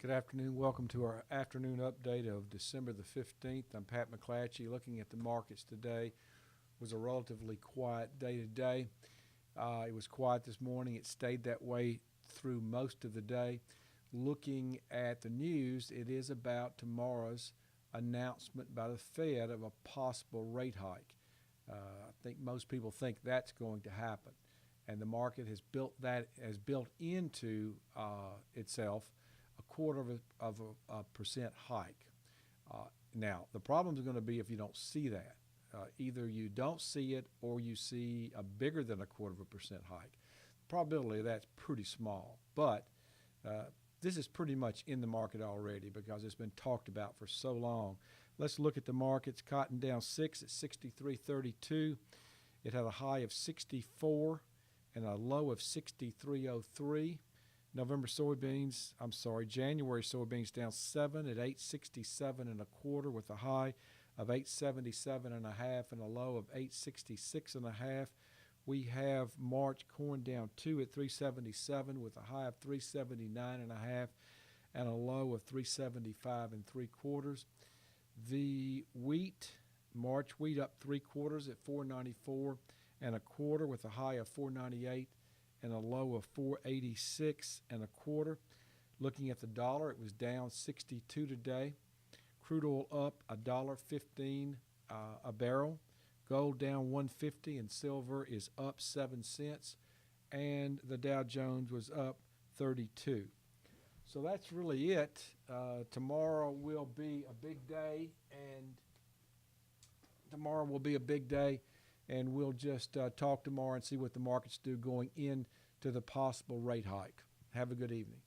Good afternoon. Welcome to our afternoon update of December the 15th. I'm Pat McClatchy. Looking at the markets today, was a relatively quiet day today. It was quiet this morning. It stayed that way through most of the day. Looking at the news, it is about tomorrow's announcement by the Fed of a possible rate hike. I think most people think that's going to happen, and the market has built into itself a quarter of a percent hike. Now, the problem is going to be if you don't see that. Either you don't see it or you see a bigger than a quarter of a percent hike. The probability of that's pretty small, but this is pretty much in the market already because it's been talked about for so long. Let's look at the markets. Cotton down 6 at 63.32. It had a high of 64 and a low of 63.03. January soybeans down 7 at 867 and a quarter with a high of 877 and a half and a low of 866 and a half. We have March corn down 2 at 377 with a high of 379 and a half and a low of 375 and three quarters. The wheat, March wheat up three quarters at 494 and a quarter with a high of 498 and a low of 486 and a quarter. Looking at the dollar, it was down 62 today. Crude oil up $1.15 a barrel. Gold down 150 and silver is up 7 cents. And the Dow Jones was up 32. So that's really it. Tomorrow will be a big day, and we'll just talk tomorrow and see what the markets do going into the possible rate hike. Have a good evening.